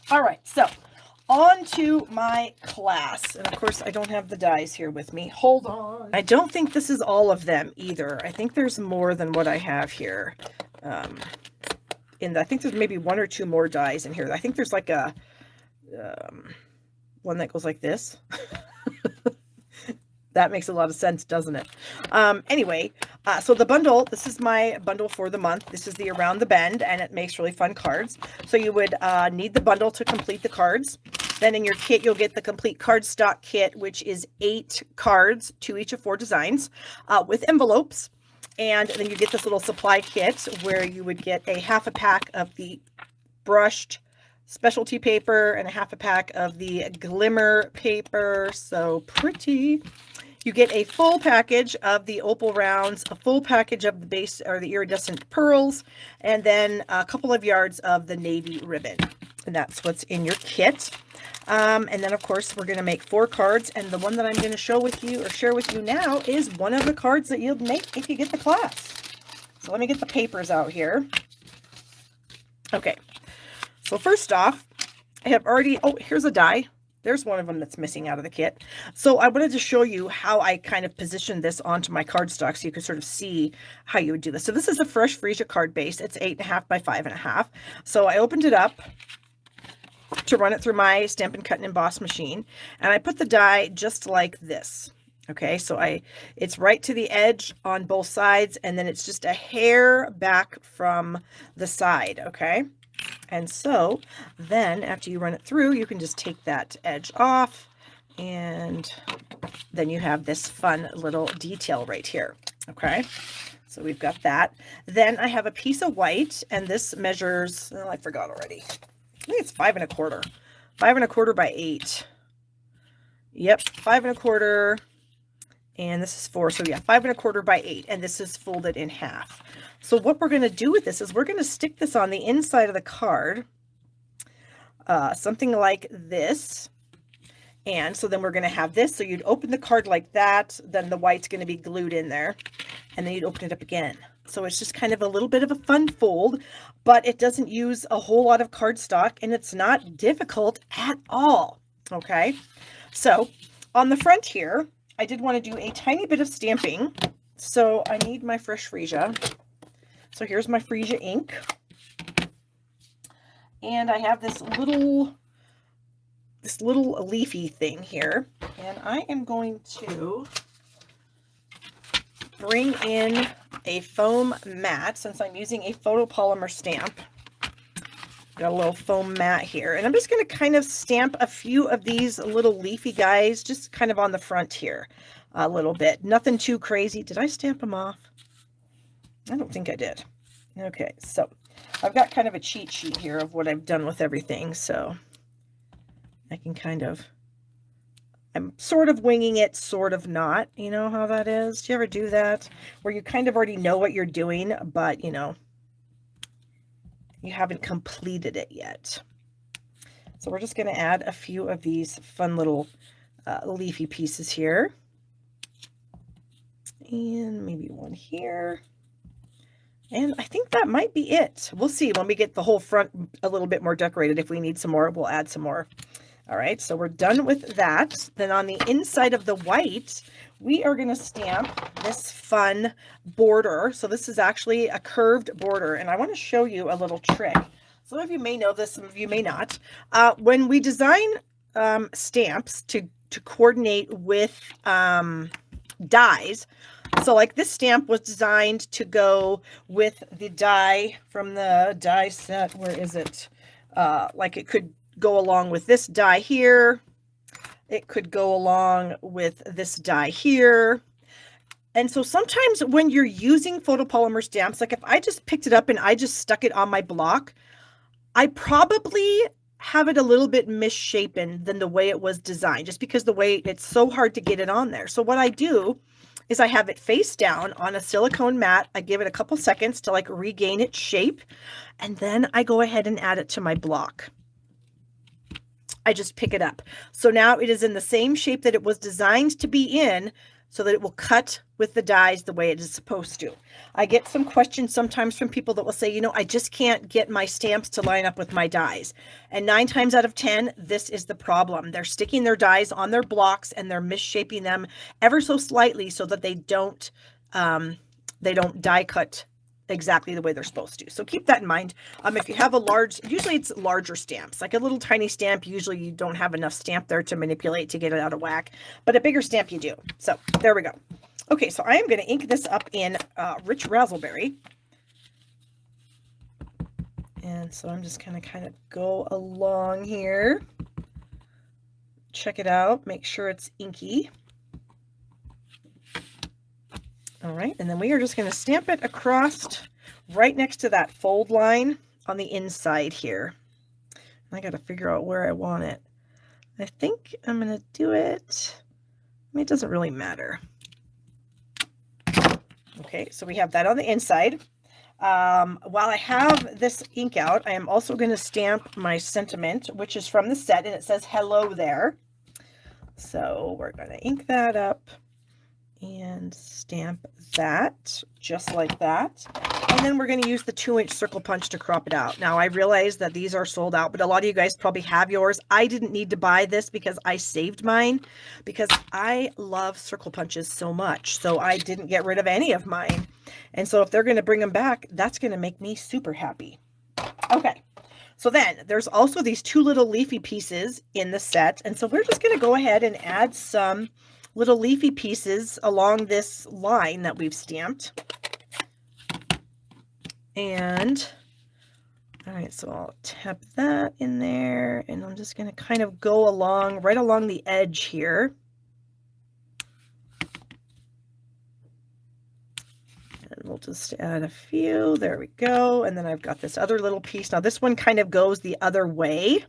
All right, so on to my class. And of course, I don't have the dies here with me. Hold on. I don't think this is all of them either. I think there's more than what I have here. I think there's maybe one or two more dies in here. I think there's like a one that goes like this. That makes a lot of sense, doesn't it? Anyway, so the bundle, this is my bundle for the month. This is the Around the Bend, and it makes really fun cards. So you would need the bundle to complete the cards. Then in your kit, you'll get the complete cardstock kit, which is 8 cards, 2 each of 4 designs, with envelopes. And then you get this little supply kit where you would get a half a pack of the brushed specialty paper and a half a pack of the glimmer paper. So pretty. You get a full package of the opal rounds, a full package of the base or the iridescent pearls, and then a couple of yards of the navy ribbon. And that's what's in your kit. And then of course we're going to make 4 cards, and the one that I'm going to show with you or share with you now is one of the cards that you'll make if you get the class. So let me get the papers out here. Okay. So first off, I have already, oh, here's a die. There's one of them that's missing out of the kit. So I wanted to show you how I kind of positioned this onto my cardstock so you could sort of see how you would do this. So this is a Fresh Freesia card base. It's 8.5 by 5.5. So I opened it up to run it through my Stampin' Cut and Emboss machine, and I put the die just like this. Okay, so it's right to the edge on both sides, and then it's just a hair back from the side. Okay. And so then after you run it through, you can just take that edge off, and then you have this fun little detail right here. Okay, so we've got that. Then I have a piece of white, and this measures, oh, I forgot already. I think it's 5 1/4. 5 1/4 by 8. Yep, 5 1/4. And this is 4. So yeah, 5 1/4 by 8. And this is folded in half. So what we're going to do with this is we're going to stick this on the inside of the card, something like this. And so then we're going to have this. So you'd open the card like that. Then the white's going to be glued in there. And then you'd open it up again. So it's just kind of a little bit of a fun fold, but it doesn't use a whole lot of cardstock, and it's not difficult at all. Okay. So on the front here, I did want to do a tiny bit of stamping. So I need my Fresh Freesia. So here's my Freesia ink. And I have this little leafy thing here. And I am going to bring in a foam mat since I'm using a photopolymer stamp. Got a little foam mat here. And I'm just going to kind of stamp a few of these little leafy guys just kind of on the front here a little bit. Nothing too crazy. Did I stamp them off? I don't think I did. Okay, so I've got kind of a cheat sheet here of what I've done with everything. So I can kind of, I'm sort of winging it, sort of not. You know how that is? Do you ever do that? Where you kind of already know what you're doing, but you know, you haven't completed it yet. So we're just going to add a few of these fun little leafy pieces here. And maybe one here. And I think that might be it. We'll see when we get the whole front a little bit more decorated. If we need some more, we'll add some more. All right, so we're done with that. Then on the inside of the white, we are going to stamp this fun border. So this is actually a curved border, and I want to show you a little trick. Some of you may know this, some of you may not. When we design stamps to coordinate with dies, so like this stamp was designed to go with the die from the die set. Where is it? Like it could go along with this die here. It could go along with this die here. And so sometimes when you're using photopolymer stamps, like if I just picked it up and I just stuck it on my block, I probably have it a little bit misshapen than the way it was designed, just because the way it's so hard to get it on there. So what I do is I have it face down on a silicone mat. I give it a couple seconds to like regain its shape. And then I go ahead and add it to my block. I just pick it up. So now it is in the same shape that it was designed to be in, so that it will cut with the dies the way it is supposed to. I get some questions sometimes from people that will say, you know, I just can't get my stamps to line up with my dies. And 9 times out of 10, this is the problem. They're sticking their dies on their blocks and they're misshaping them ever so slightly so that they don't die cut exactly the way they're supposed to. So keep that in mind. If you have a large, usually it's larger stamps, like a little tiny stamp, usually you don't have enough stamp there to manipulate to get it out of whack, but a bigger stamp you do. So there we go. Okay, so I am going to ink this up in Rich Razzleberry. And so I'm just going to kind of go along here, check it out, make sure it's inky. All right, and then we are just going to stamp it across right next to that fold line on the inside here. I got to figure out where I want it. I think I'm going to do it. I mean, it doesn't really matter. Okay, so we have that on the inside. While I have this ink out, I am also going to stamp my sentiment, which is from the set, and it says hello there. So we're going to ink that up and stamp that just like that. And then we're going to use the 2-inch circle punch to crop it out. Now I realize that these are sold out, but a lot of you guys probably have yours. I didn't need to buy this because I saved mine because I love circle punches so much. So I didn't get rid of any of mine. And so if they're going to bring them back, that's going to make me super happy. Okay. So then there's also these 2 little leafy pieces in the set. And so we're just going to go ahead and add some little leafy pieces along this line that we've stamped. And all right, so I'll tap that in there, and I'm just going to kind of go along right along the edge here. And we'll just add a few. There we go. And then I've got this other little piece. Now this one kind of goes the other way.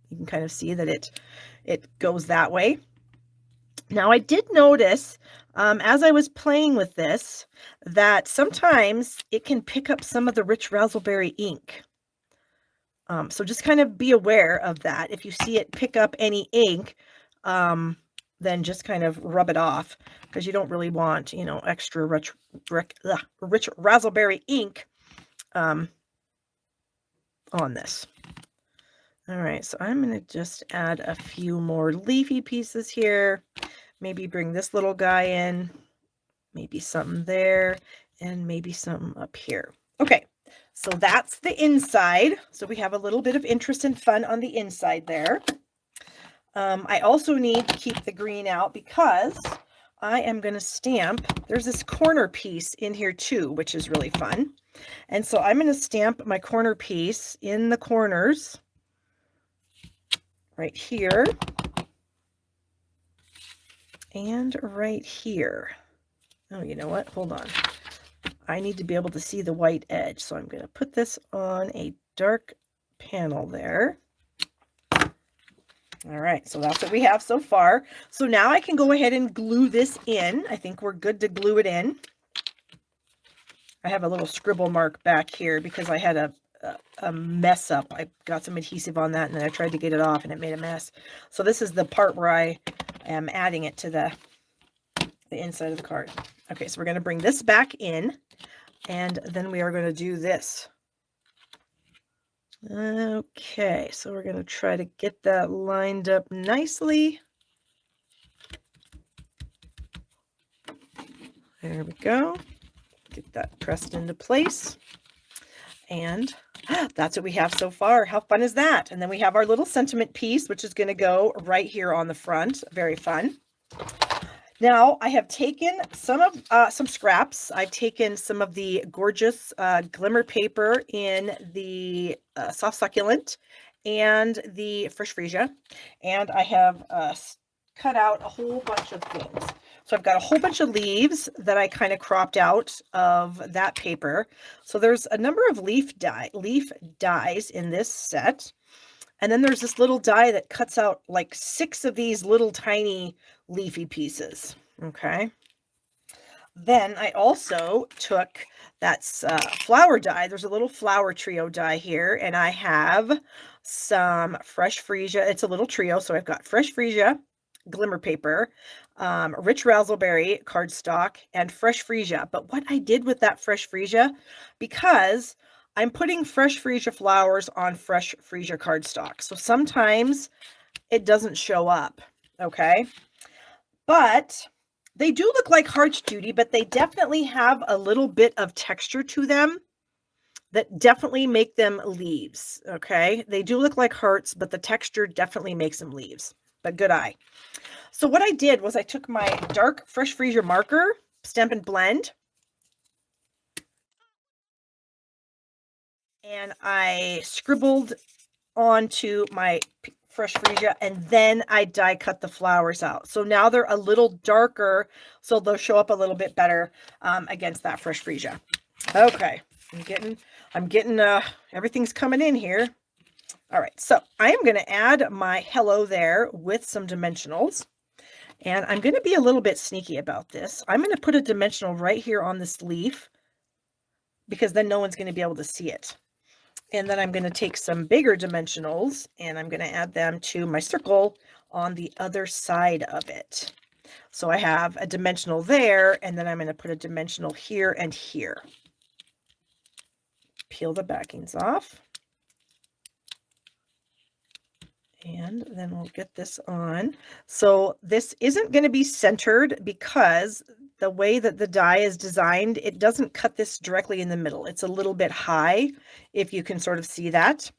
You can kind of see that it goes that way. Now I did notice as I was playing with this that sometimes it can pick up some of the Rich Razzleberry ink. So just kind of be aware of that. If you see it pick up any ink, then just kind of rub it off, because you don't really want, you know, extra Rich Razzleberry ink on this. All right, so I'm going to just add a few more leafy pieces here. Maybe bring this little guy in, maybe something there, and maybe something up here. Okay, so that's the inside. So we have a little bit of interest and fun on the inside there. I also need to keep the green out because I am going to stamp. There's this corner piece in here too, which is really fun. And so I'm going to stamp my corner piece in the corners right here and right here. Oh, you know what? Hold on. I need to be able to see the white edge. So I'm going to put this on a dark panel there. All right, so that's what we have so far. So now I can go ahead and glue this in. I think we're good to glue it in. I have a little scribble mark back here because I had a mess up. I got some adhesive on that and then I tried to get it off and it made a mess. So this is the part where I am adding it to the inside of the card. Okay, so we're going to bring this back in and then we are going to do this. Okay, so we're going to try to get that lined up nicely. There we go. Get that pressed into place. And that's what we have so far. How fun is that? And then we have our little sentiment piece, which is going to go right here on the front. Very fun. Now I have taken some scraps. I've taken some of the gorgeous glimmer paper in the soft succulent and the fresh freesia, and I have cut out a whole bunch of things. So I've got a whole bunch of leaves that I kind of cropped out of that paper. So there's a number of leaf dies in this set. And then there's this little die that cuts out like 6 of these little tiny leafy pieces. Okay. Then I also took that flower die. There's a little flower trio die here, and I have some fresh freesia. It's a little trio. So I've got fresh freesia, glimmer paper, rich raspberry cardstock, and fresh freesia. But what I did with that fresh freesia, because I'm putting fresh freesia flowers on fresh freesia cardstock, so sometimes it doesn't show up, okay? But they do look like hearts, Judy, but they definitely have a little bit of texture to them that definitely make them leaves, okay? They do look like hearts, but the texture definitely makes them leaves, but good eye. So what I did was I took my dark Fresh Freesia marker, Stampin' Blend, and I scribbled onto my Fresh Freesia, and then I die cut the flowers out. So now they're a little darker, so they'll show up a little bit better against that Fresh Freesia. Okay, I'm getting everything's coming in here. All right, so I am going to add my hello there with some dimensionals. And I'm going to be a little bit sneaky about this. I'm going to put a dimensional right here on this leaf because then no one's going to be able to see it. And then I'm going to take some bigger dimensionals and I'm going to add them to my circle on the other side of it. So I have a dimensional there, and then I'm going to put a dimensional here and here. Peel the backings off. And then we'll get this on. So this isn't going to be centered because the way that the die is designed, it doesn't cut this directly in the middle. It's a little bit high, if you can sort of see that.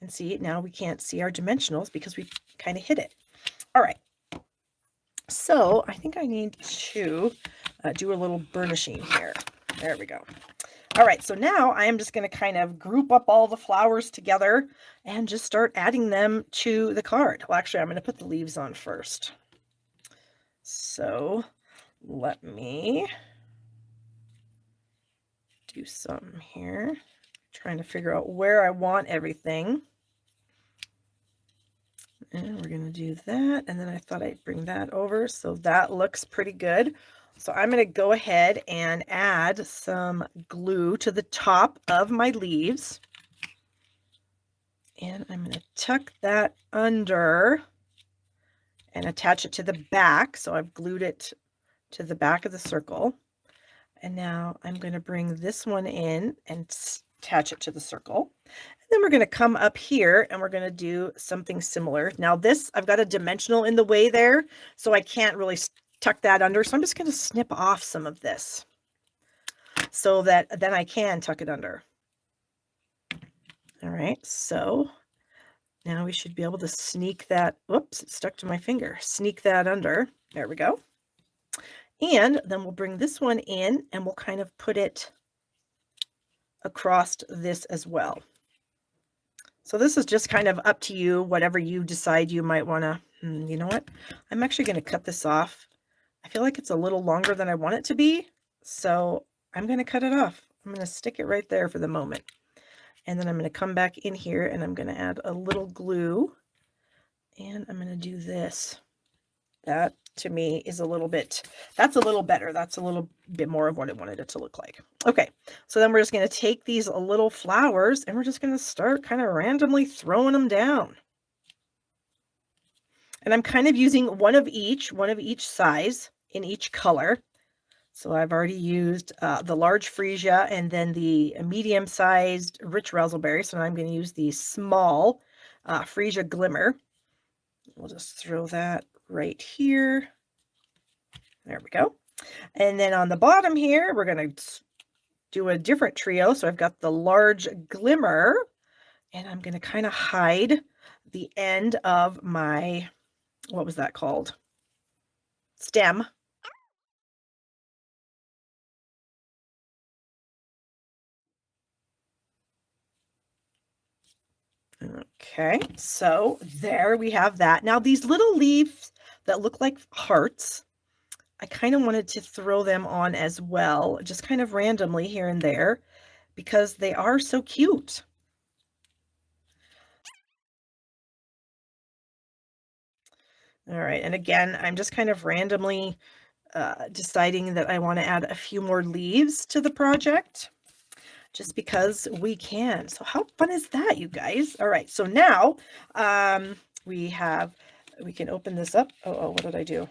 And see, now we can't see our dimensionals because we kind of hit it. All right. So I think I need to do a little burnishing here. There we go. All right, so now I am just going to kind of group up all the flowers together and just start adding them to the card. Well, actually, I'm going to put the leaves on first. So let me do some here. Trying to figure out where I want everything. And we're going to do that. And then I thought I'd bring that over. So that looks pretty good. So I'm going to go ahead and add some glue to the top of my leaves. And I'm going to tuck that under and attach it to the back. So I've glued it to the back of the circle. And now I'm going to bring this one in and attach it to the circle. And then we're going to come up here and we're going to do something similar. Now this, I've got a dimensional in the way there, so I can't really tuck that under. So I'm just going to snip off some of this so that then I can tuck it under. All right, so now we should be able to sneak that. Whoops, it stuck to my finger. Sneak that under. There we go. And then we'll bring this one in and we'll kind of put it across this as well. So this is just kind of up to you, whatever you decide you might want to. You know what? I'm actually going to cut this off. I feel like it's a little longer than I want it to be, so I'm going to cut it off. I'm going to stick it right there for the moment. And then I'm going to come back in here and I'm going to add a little glue. And I'm going to do this. That to me is a little bit, that's a little better. That's a little bit more of what I wanted it to look like. Okay, so then we're just going to take these little flowers and we're just going to start kind of randomly throwing them down. And I'm kind of using one of each size in each color. So I've already used the large freesia and then the medium-sized rich raspberry. So now I'm going to use the small freesia glimmer. We'll just throw that right here. There we go. And then on the bottom here, we're going to do a different trio. So I've got the large glimmer, and I'm going to kind of hide the end of my, what was that called? Stem. Okay, so there we have that. Now these little leaves that look like hearts, I kind of wanted to throw them on as well, just kind of randomly here and there, because they are so cute. All right, and again, I'm just kind of randomly deciding that I want to add a few more leaves to the project, just because we can. So how fun is that, you guys? All right, so now we have we can open this up. Oh, what did I do?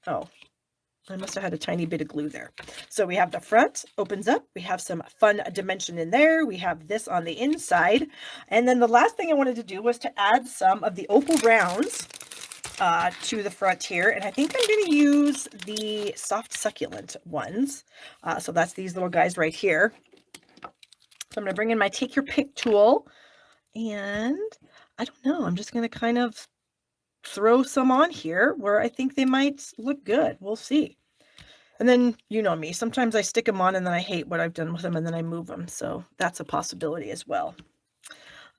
Oh, I must have had a tiny bit of glue there. So we have the front opens up. We have some fun dimension in there. We have this on the inside. And then the last thing I wanted to do was to add some of the opal rounds to the front here. And I think I'm going to use the soft succulent ones. So that's these little guys right here. So I'm going to bring in my take your pick tool. And I don't know, I'm just going to kind of throw some on here where I think they might look good. We'll see. And then, you know me, sometimes I stick them on and then I hate what I've done with them and then I move them. So that's a possibility as well.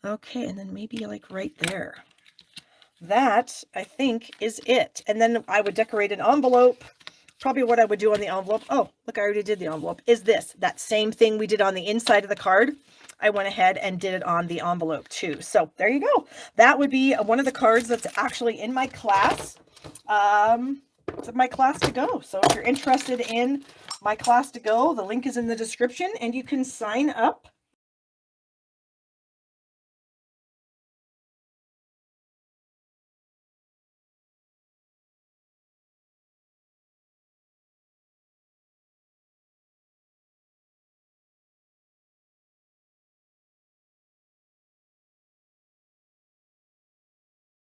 Okay, and then maybe like right there. That, I think, is it. And then I would decorate an envelope. Probably what I would do on the envelope. Oh, look, I already did the envelope. Is this. That same thing we did on the inside of the card. I went ahead and did it on the envelope too. So there you go. That would be one of the cards that's actually in my class. It's my class to go. So if you're interested in my class to go, the link is in the description and you can sign up